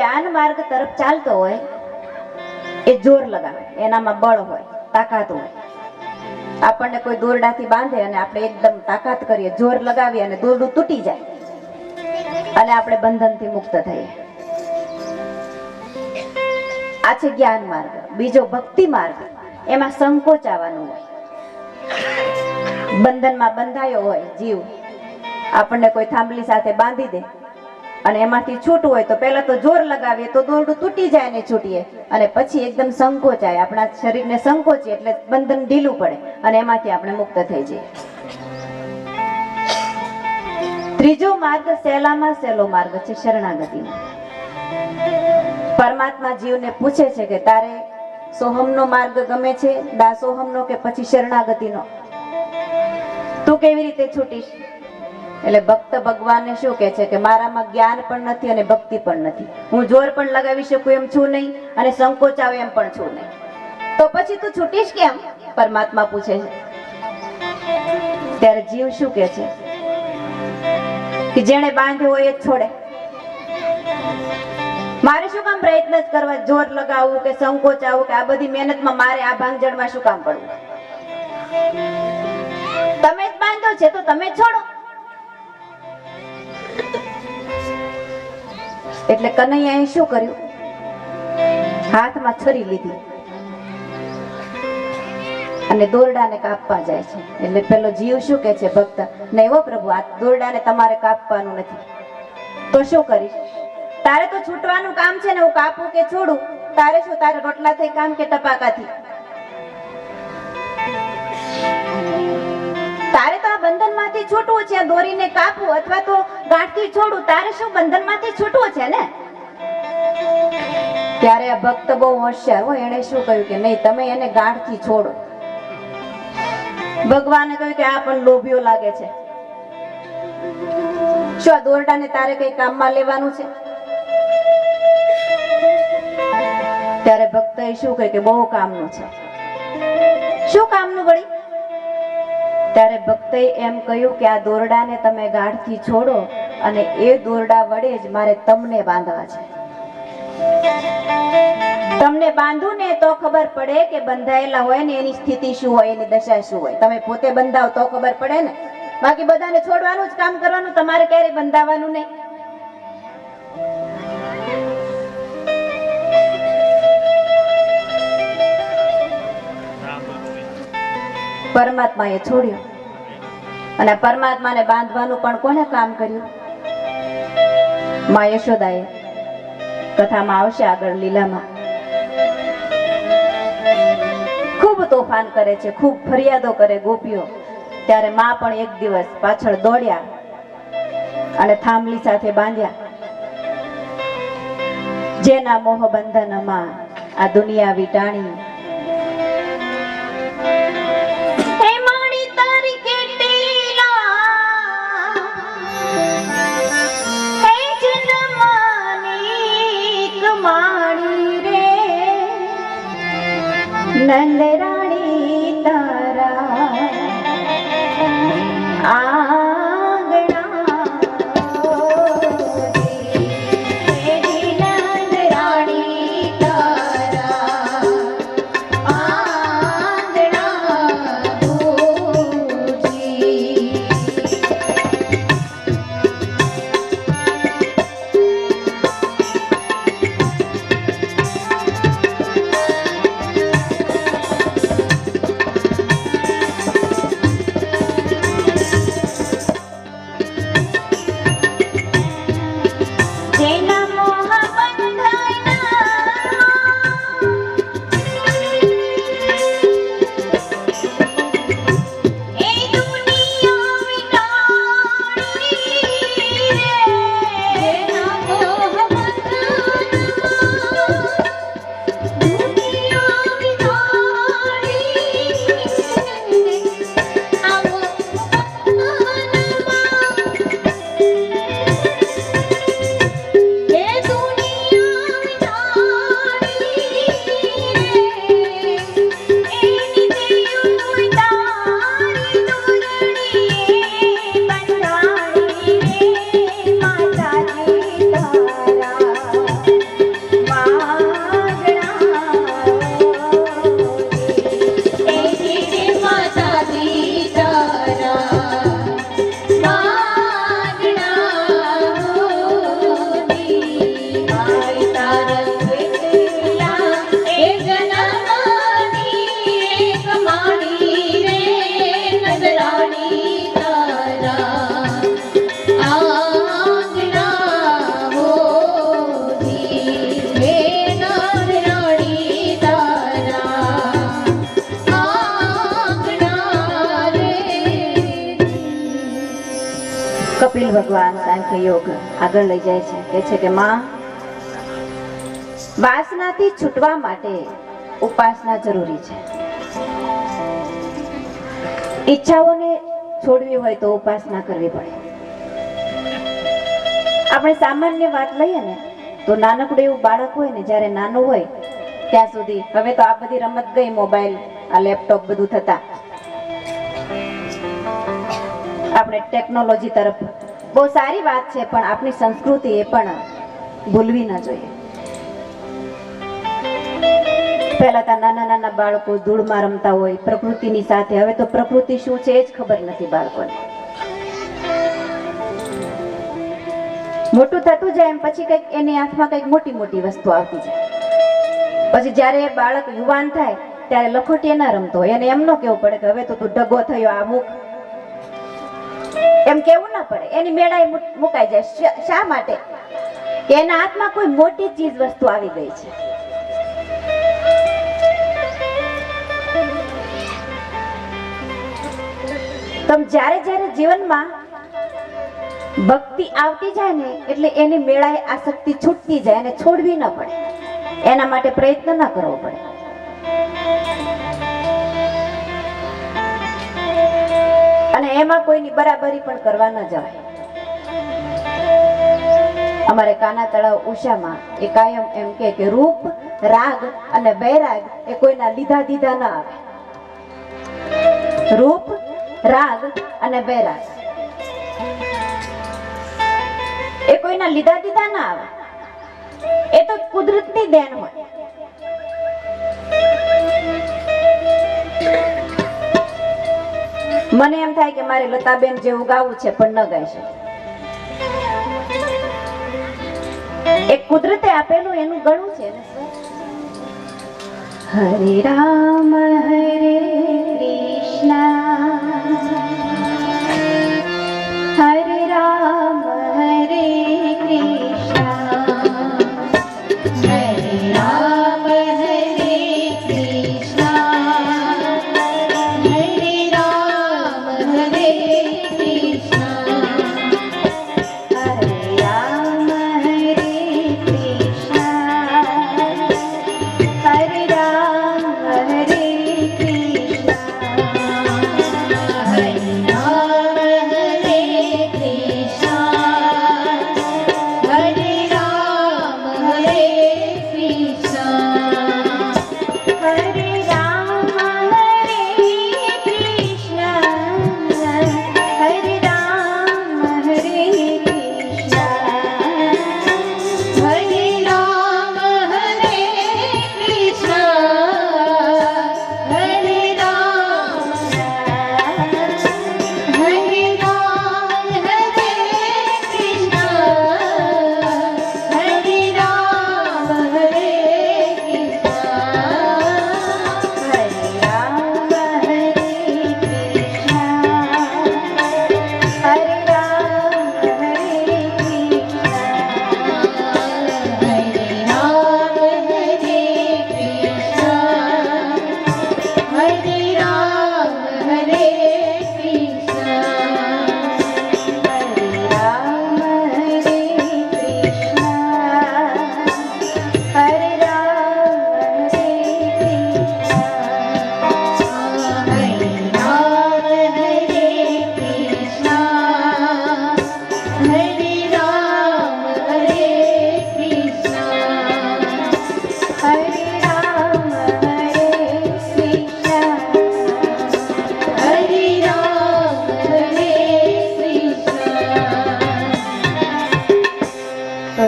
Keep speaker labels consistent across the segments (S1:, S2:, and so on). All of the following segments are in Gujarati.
S1: જ્ઞાન માર્ગ તરફ ચાલતો હોય એ જોર લગાવે, એનામાં બળ હોય, તાકાત હોય. આપણને કોઈ દોરડાથી બાંધે અને આપણે એકદમ તાકાત કરીએ, જોર લગાવીએ અને દોરડું તૂટી જાય અને આપણે બંધનથી મુક્ત થઈએ. આ છે જ્ઞાન માર્ગ. બીજો ભક્તિ માર્ગ, એમાં સંકોચ આવવાનું હોય. બંધનમાં બંધાયો હોય જીવ, આપણને કોઈ થાંભલી સાથે બાંધી દે અને એમાંથી છૂટવું હોય તો પહેલા તો જોર લગાવીએ તો દોરડું તૂટી જાય ને છૂટીએ, અને પછી એકદમ સંકોચાય, આપણા શરીરને સંકોચીએ એટલે બંધન ઢીલું પડે અને એમાંથી આપણે મુક્ત થઈ જઈએ. ત્રીજો માર્ગ સહેલામાં સહેલો માર્ગ છે શરણાગતિનો. પરમાત્મા જીવને પૂછે છે કે તારે સોહમનો માર્ગ ગમે છે, દાસોહમનો કે પછી શરણાગતિનો? તું કેવી રીતે છૂટીશ? એટલે ભક્ત ભગવાનને શું કહે છે કે મારામાં જ્ઞાન પણ નથી અને ભક્તિ પણ નથી, હું જોર પણ લગાવી શકું એમ છું નહીં અને સંકોચ આવે એમ પણ છું નહીં, તો પછી તું છૂટીશ કેમ? પરમાત્મા પૂછે છે. ત્યારે જીવ શું કહે છે કે જેણે બાંધ્યો હોય એ જ છોડે. મારે શું કામ પ્રયત્ન જ કરવા, જોર લગાવવું કે સંકોચ આવું કે આ બધી મહેનતમાં મારે આ ભાંગજળમાં શું કામ પડવું? તમે જ બાંધો છે તો તમે છોડો. એટલે કનૈયાએ શું કર્યું? હાથમાં છરી લીધી અને દોરડાને કાપવા જાય છે. એટલે પેલો જીવ શું કહે છે ભક્ત, નહીં હો પ્રભુ, આ દોરડાને તમારે કાપવાનું નથી. તો શું કરીશ? તારે તો છૂટવાનું કામ છે ને, હું કાપું કે છોડું? તારે શું, તારે રોટલા થઈ કામ કે ટપાકાથી? તારે તો આ બંધનમાંથી છૂટવું છે, દોરીને કાપવું અથવા તો ગાંઠથી છોડવું. તારે શું બંધનમાંથી છૂટવું છે ને? ત્યારે આ ભક્ત બહુ હોશિયાર હોય, એને શું કહ્યું કે નહીં, તમે એને ગાંઠથી છોડો. ભગવાને કહ્યું કે આ પણ લોભિયો લાગે છે. શું આ દોરડાને તારે કઈ કામમાં લેવાનું છે? ત્યારે ભક્તએ શું કહ્યું કે બહુ કામનું છે. શું કામનું વળી? ત્યારે ભક્તએ એમ કહ્યું કે આ દોરડાને તમે ગાંઠથી છોડો અને એ દોરડા વડે જ મારે તમને બાંધવા છે. તમને બાંધું ને તો ખબર પડે કે બંધાયેલા હોય ને એની સ્થિતિ શું હોય, એની દશા શું હોય. તમે પોતે બંધાવ તો ખબર પડે ને, બાકી બધાને છોડવાનું જ કામ કરવાનું, તમારે ક્યારે બંધાવાનું નહીં. પરમાત્માએ છોડ્યો અને પરમાત્માને બાંધવાનું પણ કોને કામ કર્યું? માં યશોદાએ. કથામાં આવશે આગળ લીલામાં. ખૂબ તોફાન કરે છે, ખૂબ ફરિયાદો કરે ગોપીઓ. ત્યારે માં પણ એક દિવસ પાછળ દોડ્યા અને થાંભલી સાથે બાંધ્યા. જેના મોહ બંધનમાં આ દુનિયા વિટાણી, નંદ રાણી તારા આંગણા, નંદ રાણી તારા આંગણા ભૂજી. વકીલ ભગવાન સાંખ્ય યોગ આગળ લઈ જાય છે, કહે છે કે માં, વાસનાથી છૂટવા માટે ઉપાસના જરૂરી છે. ઈચ્છાઓને છોડવી હોય તો ઉપાસના કરવી પડે. આપણે સામાન્ય વાત લઈએ ને તો નાનકડું એવું બાળક હોય ને, જ્યારે નાનું હોય ત્યાં સુધી, હવે તો આ બધી રમત ગઈ, મોબાઈલ, આ લેપટોપ બધું થતા, આપણે ટેકનોલોજી તરફ, બહુ સારી વાત છે, પણ આપણી સંસ્કૃતિ એ પણ ભૂલવી ન જોઈએ. પહેલા તો નાના નાના બાળકો ધૂળમાં રમતા હોય પ્રકૃતિની સાથે. હવે તો પ્રકૃતિ શું છે એ જ ખબર નથી બાળકોને. મોટું થતું જાય એમ પછી કઈક એની આંખમાં કઈક મોટી મોટી વસ્તુ આવતી જાય. પછી જ્યારે એ બાળક યુવાન થાય ત્યારે લખોટીએ ના રમતો હોય, એને એમ ન કેવું પડે કે હવે તો તું ઢગો થયો, આ મૂક, એમ કેવું ના પડે. એની મેળાએ મુકાઈ જાય. શા માટે? કે એના હાથમાં કોઈ મોટી ચીજ વસ્તુ આવી ગઈ છે. તમ જ્યારે જ્યારે જીવનમાં ભક્તિ આવતી જાય ને એટલે એની મેળાએ આસક્તિ છૂટતી જાય, અને છોડવી ન પડે. એના માટે પ્રયત્ન ના કરવો પડે. અને એમાં કોઈની બરાબરી પણ કરવા ન જવાય. અમારે કાના તળાવ ઉષામાં એ કાયમ એમ કે રૂપ, રાગ અને વૈરાગ એ કોઈના લીધા દીધા ના આવે. રૂપ, રાગ અને વૈરાગ એ કોઈના લીધા દીધા ના આવે. એ તો કુદરતની દેન હોય. મને એમ થાય કે મારે લતાબેન જેવું ગાવું છે, પણ ન ગાઈ શકું. એક કુદરતે આપેલું એનું ગળું છે ને. હરે રામ હરે કૃષ્ણ, હરે રામ હરે કૃષ્ણ, હરે રામ હરે કૃષ્ણ, હરે રામ હરે કૃષ્ણ, હરે રામ હરે કૃષ્ણ, હરે રામ હરે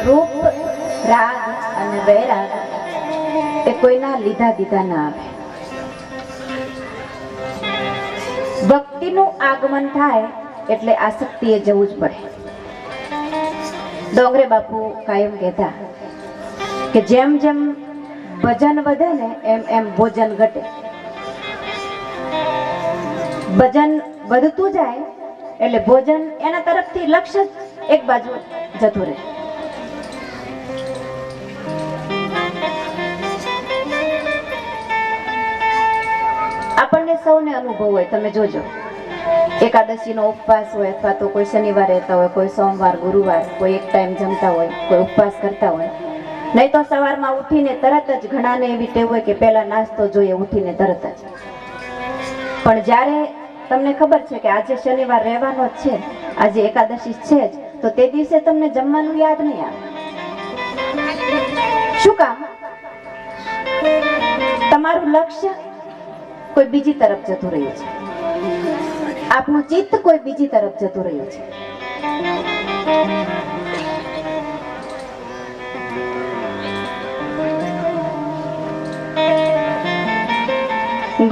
S1: રૂપ, રાગ અને વૈરાગ એ કોઈના લીધા દીધા ના આવે. ભક્તિનું આગમન થાય એટલે આસક્તિએ જવું જ પડે. ડોંગરે બાપુ કાયમ કહેતા કે જેમ જેમ ભજન વધે ને એમ એમ ભોજન ઘટે. ભજન વધતું જાય એટલે ભોજન એના તરફથી લક્ષ્ય એક બાજુ જતું રહે. આપણને સૌને અનુભવ હોય, તમે જોજો એકાદશીનો ઉપવાસ હોય અથવા તો કોઈ શનિવાર રહેતા હોય, કોઈ સોમવાર ગુરુવાર, કોઈ એક ટાઈમ જમતા હોય, કોઈ ઉપવાસ કરતા હોય, નહીં તો સવારમાં ઉઠીને તરત જ ઘણાને એવી ટેવ હોય કે પહેલા નાસ્તો જોઈએ ઉઠીને તરત જ. પણ જ્યારે તમને ખબર છે કે આજે શનિવાર રહેવાનો જ છે, આજે એકાદશી છે જ, તો તે દિવસે તમને જમવાનું યાદ નહીં આવે. શું કામ? તમારું લક્ષ્ય કોઈ બીજી તરફ જતું રહ્યું છે, આપનું ચિત્ત કોઈ બીજી તરફ જતું રહ્યું છે.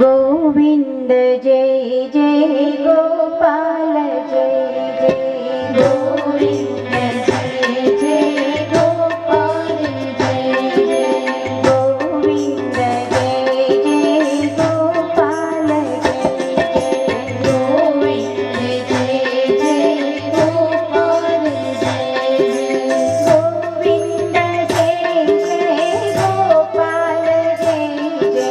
S1: ગોવિંદ જય જય ગોપાલ જય જય ગોવિંદ જય જય ગોપાલ જય જય ગોવિંદ જય જય ગોપાલ જય જય ગોવિંદ જય જય ગોપાલ જય જય ગોવિંદ જય જય ગોપાલ જય જય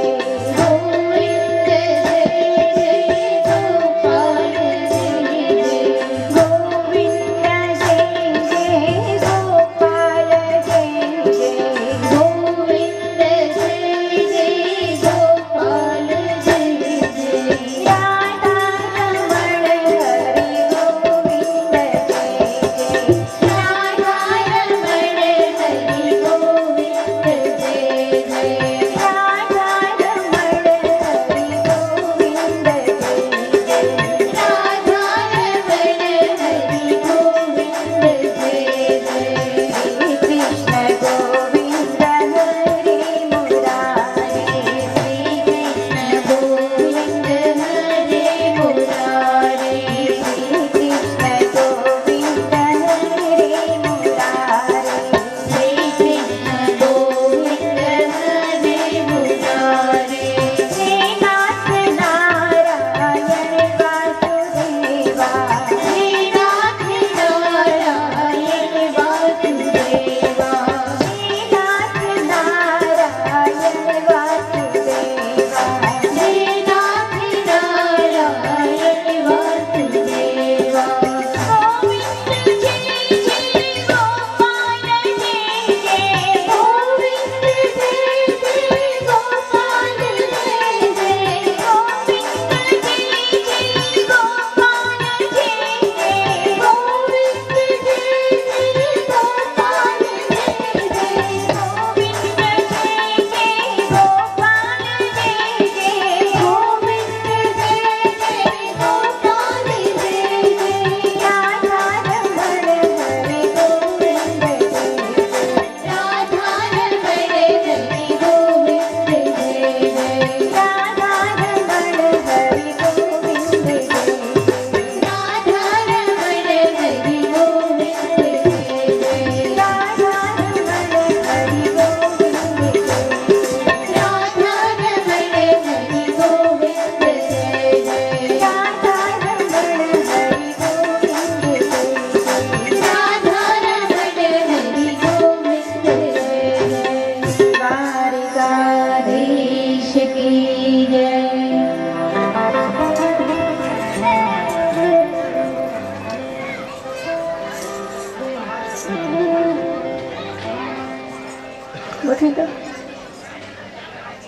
S1: ગોઠવી દો.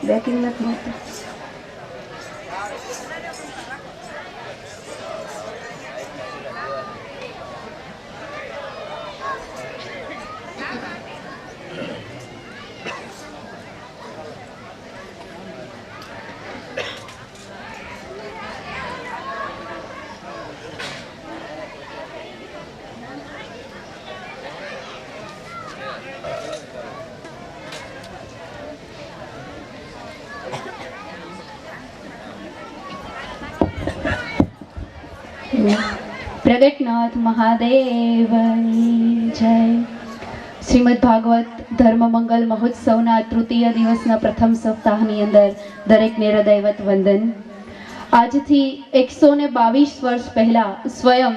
S1: બેકિંગ નથી મળતું.
S2: પ્રગટનાથ મહાદેવની જય. શ્રીમદ ભાગવત ધર્મ મંગલ મહોત્સવના તૃતીય દિવસના પ્રથમ સપ્તાહની અંદર દરેકને હૃદયવત વંદન. આજથી 122 વર્ષ પહેલા સ્વયં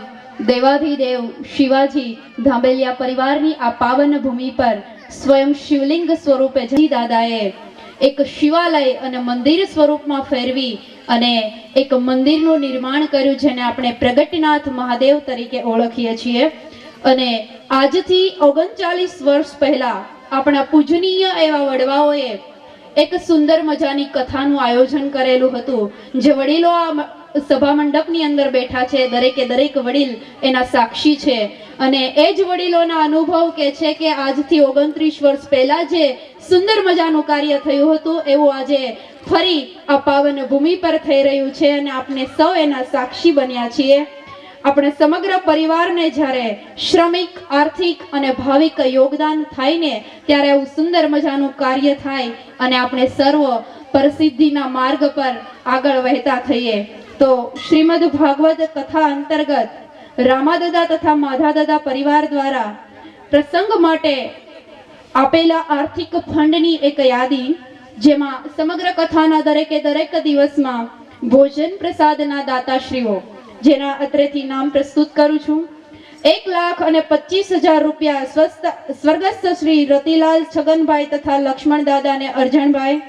S2: દેવાધિદેવ શિવાજી ધાંબેલિયા પરિવારની આ પાવન ભૂમિ પર સ્વયં શિવલિંગ સ્વરૂપે જી દાદાએ એક શિવાલય અને મંદિર સ્વરૂપમાં ફેરવી અને એક મંદિરનું નિર્માણ કર્યું, જેને આપણે પ્રગટનાથ મહાદેવ તરીકે ઓળખીએ છીએ. અને આજથી 39 વર્ષ પહેલા આપણા પૂજનીય એવા વડવાઓએ એક સુંદર મજાની કથાનું આયોજન કરેલું હતું, જે વડીલો આ સભા મંડપની અંદર બેઠા છે, દરેકે દરેક વડીલ એના સાક્ષી છે. અને એ જ વડીલોના અનુભવ કે છે કે આજથી 29 વર્ષ પહેલા જે સુંદર મજાનું કાર્ય થયું હતું, એવું આજે ફરી આ પાવન ભૂમિ પર થઈ રહ્યું છે અને આપણે સૌ એના સાક્ષી બન્યા છીએ. આપણે સમગ્ર પરિવારને જ્યારે શ્રમિક, આર્થિક અને ભાવિક યોગદાન થાય ને, ત્યારે એવું સુંદર મજાનું કાર્ય થાય અને આપણે સર્વ પ્રસિદ્ધિના માર્ગ પર આગળ વહેતા થઈએ. તો શ્રીમદ ભાગવત કથા અંતર્ગત રામાદાદા તથા માધાદાદા પરિવાર દ્વારા પ્રસંગ માટે આપેલા આર્થિક ફંડની એક યાદી, જેમાં સમગ્ર કથાના દરેકે દરેક દિવસમાં ભોજન પ્રસાદના દાતાશ્રીઓ, જેના અત્રેથી નામ પ્રસ્તુત કરું છું. 1,25,000 રૂપિયા સ્વર્ગસ્થ શ્રી રતિલાલ છગનભાઈ તથા લક્ષ્મણ દાદા અને અર્જણભાઈ.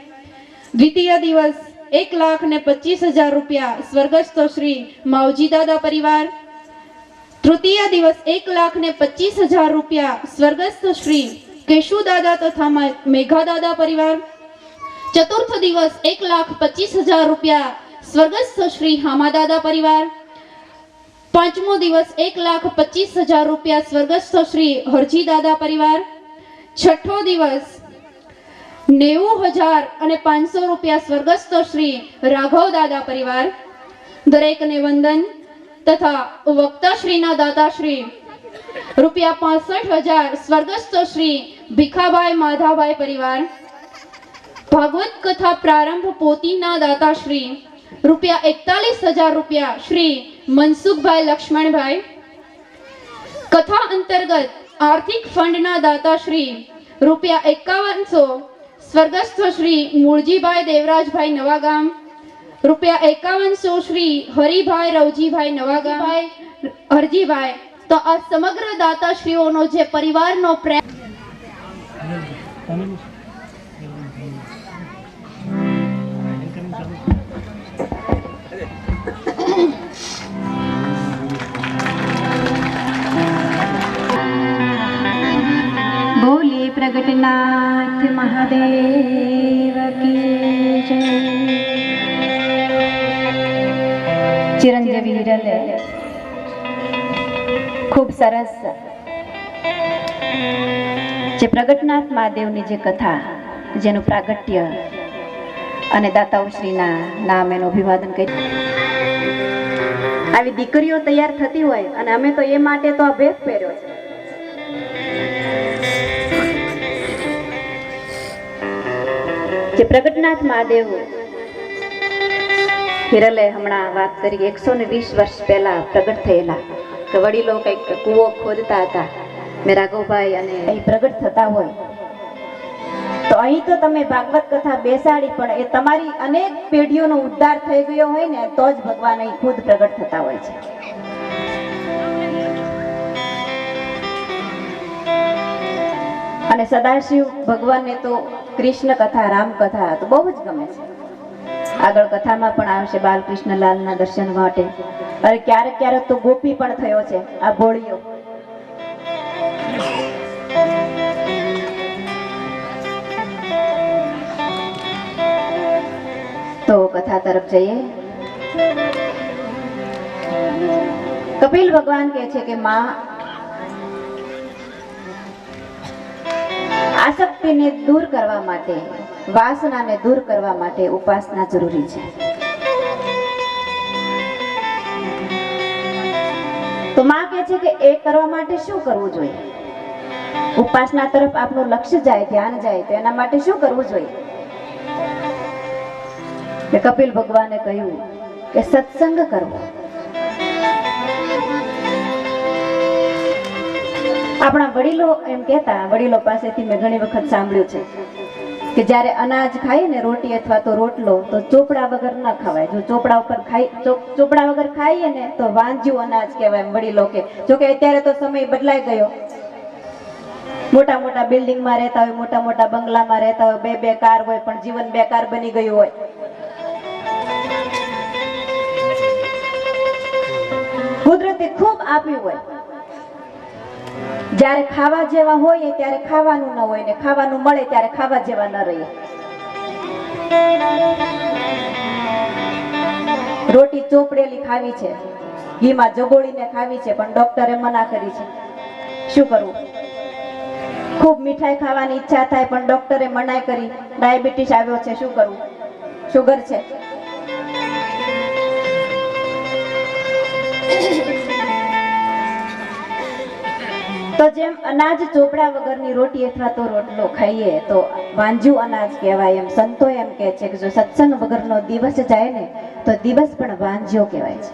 S2: દ્વિતીય દિવસ 1,25,000 રૂપિયા સ્વર્ગસ્થ શ્રી માવજી દાદા પરિવાર. તૃતીય દિવસ 1,25,000 રૂપિયા સ્વર્ગસ્થ શ્રી કેશુ દાદા તથા મેઘા દાદા પરિવાર. ચતુર્થ દિવસ 1,25,000 રૂપિયા સ્વર્ગસ્થ શ્રી હામા દાદા પરિવાર. પાંચમો દિવસ 1,25,000 રૂપિયા સ્વર્ગસ્થ શ્રી હરજી દાદા પરિવાર. છઠ્ઠો દિવસ 90,500 રૂપિયા સ્વર્ગસ્થ શ્રી રાઘવ દાદા પરિવાર. દરેકને વંદન તથા વક્તાશ્રીના દાતાશ્રી રૂપિયા 65,000 સ્વર્ગસ્થ શ્રી ભીખાભાઈ માધાભાઈ પરિવાર. ભાગવત કથા પ્રારંભ પોતીના દાતાશ્રી રૂપિયા 41,000 રૂપિયા શ્રી મનસુખભાઈ લક્ષ્મણભાઈ. કથા અંતર્ગત આર્થિક ફંડના દાતાશ્રી રૂપિયા 5100 સ્વર્ગસ્થ શ્રી મૂળજીભાઈ દેવરાજભાઈ નવાગામ. રૂપિયા 5100 શ્રી હરિભાઈ રવજીભાઈ નવાગામ, હરજીભાઈ. તો આ સમગ્ર દાતાશ્રીઓનો જે પરિવારનો પ્રેમ
S1: બોલીએ પ્રગટનાથ મહાદેવ કી જય. ચિરંજીવી હિરલે ખૂબ સરસ જે પ્રગટનાથ મહાદેવની જે કથા, જેનું પ્રાગટ્ય અને દાતાઓશ્રીના નામ એનું અભિવાદન કર્યું. આવી દીકરીઓ તૈયાર થતી હોય અને અમે તો એ માટે તો આ ભેદ પહેર્યો છે. જે પ્રગટનાથ મહાદેવ હિરલે હમણાં વાત કરી, 120 વર્ષ પહેલા પ્રગટ થયેલા. કે વડીલો કંઈક કૂવો ખોદતા હતા, મેં રાઘવભાઈ અને અહીં પ્રગટ થતા હોય તો અહીં તો તમે ભાગવત કથા બેસાડી, પણ એ તમારી અનેક પેઢીઓનો ઉદ્ધાર થઈ ગયો હોય ને, તો જ ભગવાન અહીં ખુદ પ્રગટ થતા હોય છે. અને સદાશિવ ભગવાનને તો કૃષ્ણ કથા, રામ કથા તો બહુ જ ગમે છે. આગળ કથામાં પણ આવશે બાલકૃષ્ણલાલના દર્શન માટે. અરે ક્યારેક ક્યારેક તો ગોપી પણ થયો છે આ ભોળિયો. તો કથા તરફ જઈએ. કપિલ ભગવાન કહે છે કે માં, આસક્તિને દૂર કરવા માટે, વાસનાને દૂર કરવા માટે ઉપાસના જરૂરી છે. તો માં કહે છે કે એ કરવા માટે શું કરવું જોઈએ? ઉપાસના તરફ આપનું લક્ષ્ય જાય, ધ્યાન જાય, તો એના માટે શું કરવું જોઈએ? કપિલ ભગવાને કહ્યું કે સત્સંગ કરવો. આપણા વડીલો એમ કહેતા, વડીલો પાસેથી મેં ઘણી વખત સાંભળ્યું છે કે જ્યારે અનાજ ખાઈએ ને, રોટી અથવા તો રોટલો, તો ચોપડા વગર ના ખવાય. જો ચોપડા વગર ખાઈએ ને તો વાંજ્યું અનાજ કહેવાય, એમ વડીલો કે. જો કે અત્યારે તો સમય બદલાઈ ગયો, મોટા મોટા બિલ્ડિંગમાં રહેતા હોય, મોટા મોટા બંગલામાં રહેતા હોય, બે બે કાર હોય, પણ જીવન બેકાર બની ગયું હોય. કુદરતે ખૂબ આપ્યું હોય, જ્યારે ખાવા જેવા હોય ત્યારે ખાવાનું ન હોય ને ખાવાનું મળે ત્યારે ખાવા જેવા ન રહીએ. રોટી ચોપડેલી ખાવી છે, ઘીમાં જગોળીને ખાવી છે, પણ ડોક્ટરે મના કરી છે. શું કરવું? ખૂબ મીઠાઈ ખાવાની ઈચ્છા થાય પણ ડોક્ટરે મનાઈ કરી. ડાયાબિટીસ આવ્યો છે, શું કરવું? શુગર છે. તો જેમ અનાજ ચોપડા વગરની રોટી અથવા તો રોટલો ખાઈએ તો વાંજ્યું અનાજ કહેવાય, એમ સંતો એમ કહે છે કે જો સત્સંગ વગરનો દિવસ જાય ને તો દિવસ પણ વાંજ્યો કહેવાય છે.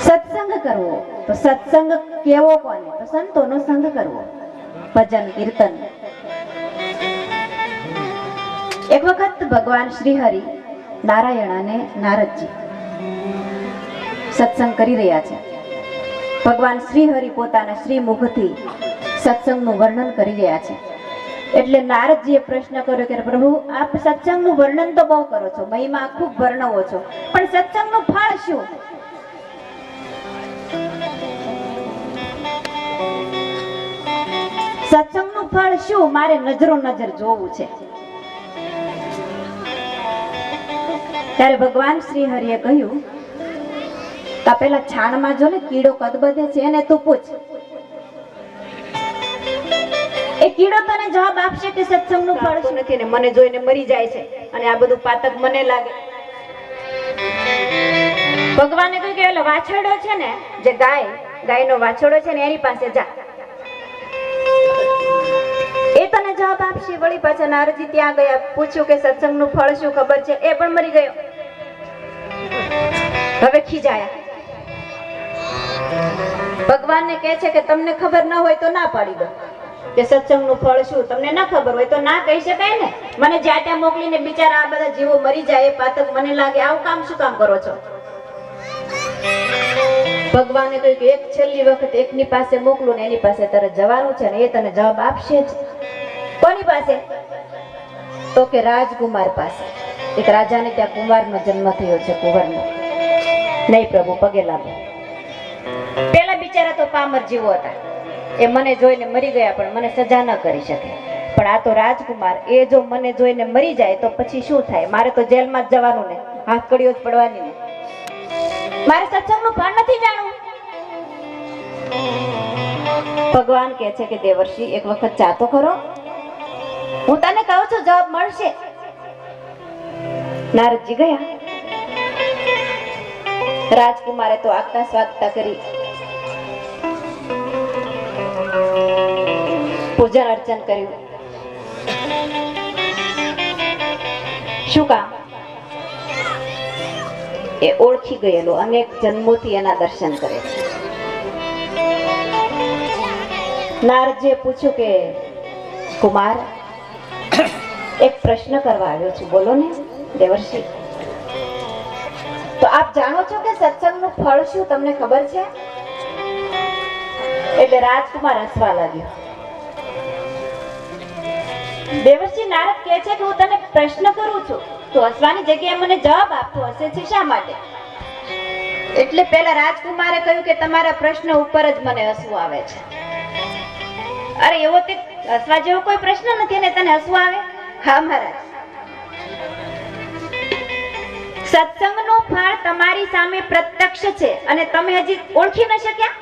S1: સત્સંગ કરવો તો સત્સંગ કેવો કોને? તો સંતોનો સંગ કરવો, ભજન કીર્તન. એક વખત ભગવાન શ્રી હરિ નારાયણ અને નારદજી સત્સંગ કરી રહ્યા છે. ભગવાન શ્રી હરિ પોતાના શ્રી મુખથી સત્સંગનું વર્ણન કરી રહ્યા છે. એટલે નારદજીએ પ્રશ્ન કર્યો કે પ્રભુ, આપ સત્સંગનું વર્ણન તો બહુ કરો છો, મહિમા ખૂબ વર્ણવો છો, પણ સત્સંગનું ફળ શું? સત્સંગનું ફળ શું? મારે નજરો નજર જોવું છે. ત્યારે ભગવાન શ્રી હરિએ કહ્યું, તા પેલા છાણમાં જો ને કીડો કદ બધે છે એને તું પૂછ. એ કીડો તને જવાબ આપશે કે સત્સંગનું ફળ શું નથી ને મને જોઈને મરી જાય છે અને આ બધું પાતક મને લાગે. ભગવાને કહ્યું કે ઓલો વાછરડો છે ને, જે ગાયનો વાછરડો છે ને એની પાસે જા, એ તને જવાબ આપશે. વળી પાછા નારદજી ત્યાં ગયા, પૂછ્યું કે સત્સંગનું ફળ શું ખબર છે? એ પણ મરી ગયો. હવે ખીજાયા. ભગવાનને કહે છે કે તમને ખબર ન હોય તો ના પાડી દો કે સત્સંગનું ફળ શું. તમને ના ખબર હોય તો ના કહી શકાય ને. મને જ્યાં ત્યાં મોકલીને બિચારા આ બધા જીવો મરી જાય એ પાતક મને લાગે, આવું કામ શું કામ કરો છો? ભગવાને કહ્યું કે એક છેલ્લી વખત એકની પાસે મોકલું ને એની પાસે તારે જવાનું છે ને એ તને જવાબ આપશે જ. કોની પાસે? તો કે રાજકુમાર પાસે. એક રાજાને ત્યાં કુંવારનો જન્મ થયો છે, કુંવરનો. નહીં પ્રભુ, પગે લાગો. પેલા બિચારા તો પામર જીવો હતા, એ મને જોઈને મરી ગયા પણ મને સજા ન કરી શકે. પણ આ તો રાજકુમાર, એ જો મને જોઈને મરી જાય તો પછી શું થાય? મારે તો જેલમાં જ જવાનું ને, હાથ કડીઓ જ પડવાની ને. મારે સત્સંગનું ફળ નથી જાણવું. ભગવાન કહે છે કે દેવર્ષિ, એક વખત ચા તો ખરો, હું તને કહું છું જવાબ મળશે. નારદજી ગયા. રાજકુમારે તો આગતા સ્વાગતા કરી, પૂજન અર્ચન કર્યું. શું કામ? એ ઓળખી ગયેલો, અનેક જન્મોથી એના દર્શન કરે છે. નારદજીએ પૂછ્યું કે કુમાર, એક પ્રશ્ન કરવા આવ્યો છું, બોલો ને દેવર્ષિ. તો આપ જાણો છો કે સત્સંગનું ફળ શું? તમને ખબર છે? એટલે રાજકુમાર હસવા લાગ્યો. દેવર્ષિ, નારદ કહે છે કે હું તને પ્રશ્ન કરું છું, તો હસવાની જગ્યાએ મને જવાબ આપતો હશે છે, શા માટે? એટલે પેલા રાજકુમારે કહ્યું કે તમારા પ્રશ્ન ઉપર જ મને હસવું આવે છે. અરે એવો તે હસવા જેવો કોઈ પ્રશ્ન નથી અને તને હસવું આવે? હા મહારાજ, સત્સંગનું ફળ તમારી સામે પ્રત્યક્ષ છે અને તમે હજી ઓળખી ન શક્યા?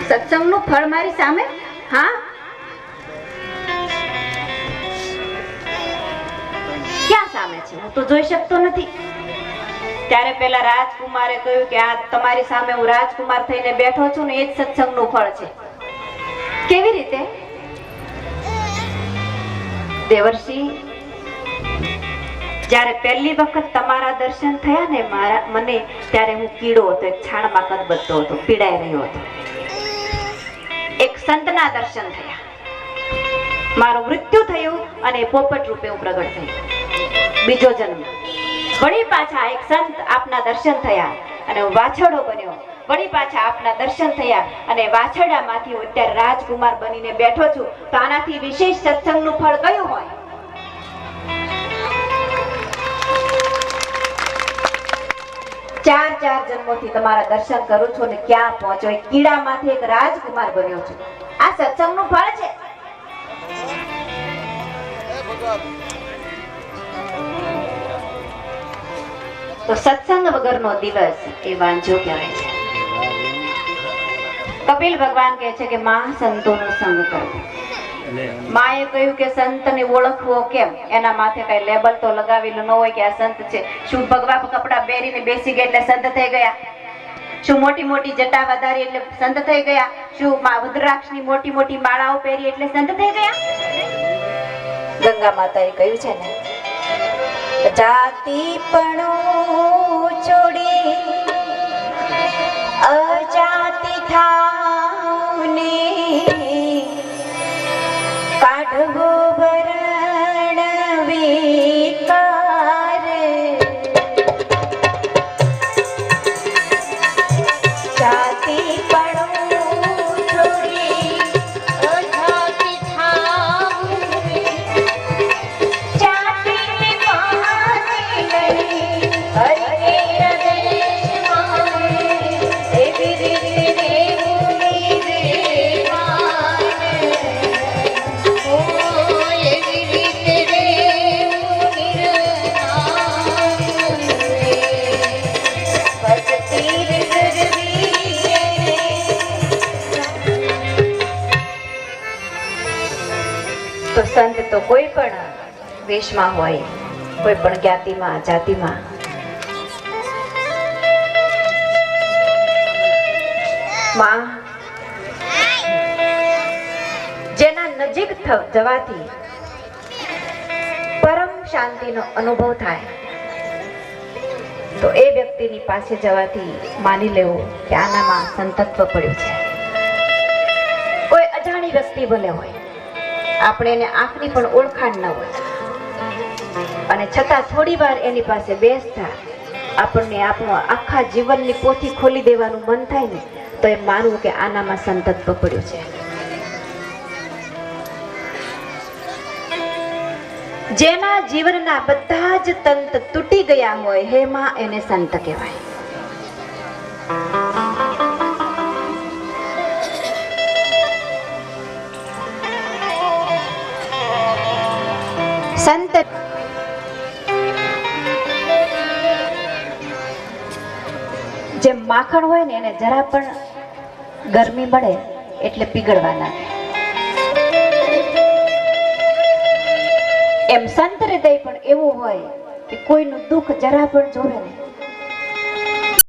S1: સત્સંગનું ફળ મારી સામે? હા. ક્યાં સામે છે? હું તો જોઈ શકતો નથી. ત્યારે પેલા રાજકુમારે કહ્યું કે આ તમારી સામે હું રાજકુમાર થઈને બેઠો છું ને, એ જ સત્સંગનું ફળ છે. કેવી રીતે? દેવર્ષિ, જ્યારે પહેલી વખત તમારા દર્શન થયા ને મને, ત્યારે હું કીડો હતો, એક છાણમાં કદબદ્ધો હતો, પીડાઈ રહ્યો હતો. એક સંતના દર્શન થયા, મારું મૃત્યુ થયું અને પોપટ રૂપે હું પ્રગટ થયો. બીજો જન્મ. વળી પાછા એક સંત આપના દર્શન થયા અને હું વાછરડો બન્યો. વળી પાછા આપના દર્શન થયા અને વાછરડામાંથી હું અત્યારે રાજકુમાર બનીને બેઠો છું. તો આનાથી વિશેષ સત્સંગનું ફળ કયું હોય? ચાર જન્મોથી તમારા દર્શન કરું છું ને ક્યાં પહોંચો? એક કીડામાંથી એક રાજકુમાર બન્યો છું. આ સત્સંગનું ફળ છે. તો સત્સંગ વગરનો દિવસ એ વાંજો કહેવાય છે. કપિલ ભગવાન કહે છે કે માં સંતોનો સંગ કરવો. માએ કહ્યું કે સંતને ઓળખવો કેમ? એના માથે કઈ લેબલ તો લગાવેલું ન હોય કે આ સંત છે. શું ભગવા કપડા પહેરીને બેસી ગયા એટલે સંત થઈ ગયા? શું મોટી મોટી જટા વધારી એટલે સંત થઈ ગયા? શું રુદ્રાક્ષની મોટી મોટી માળાઓ પહેરી એટલે સંત થઈ ગયા? ગંગા માતાએ કહ્યું છે ને, જાતિ પણ છોડી અજાતિ થાવને કાઢવો ભરણ વિકાર. જાતિ પણ છોડી અજાતિ થાવને જાતિને માની લઈ હરિ હૃદયમાં એવી રીતે દેવુની દેવાને. ઓ એવી રીતે દેવુની દેવાને ભક્તિ તો સંત તો કોઈ પણ વેશમાં હોય, કોઈ પણ જ્ઞાતિમાં જાતિમાં. માં જેના નજીક જવાથી પરમ શાંતિનો અનુભવ થાય તો એ વ્યક્તિની પાસે જવાથી માની લેવું કે આનામાં સંતત્વ પડ્યું છે. કોઈ અજાણી વ્યક્તિ ભલે હોય, આપણે એને આંખની પણ ઓળખાણ ન હોય, અને છતાં થોડી વાર એની પાસે બેસતા આપણને આપણું આખા જીવનની પોથી ખોલી દેવાનું મન થાય ને, તો એ માનવું કે આનામાં સંતત્વ પડ્યું છે. જેના જીવનના બધા જ તંત તૂટી ગયા હોય, હે માં, એને સંત કહેવાય. સંત જેમ માખણ હોય ને, એને જરા પણ ગરમી મળે એટલે પીગળવા લાગે, એમ સંત હૃદય પણ એવું હોય કે કોઈનું દુઃખ જરા પણ જોવે ને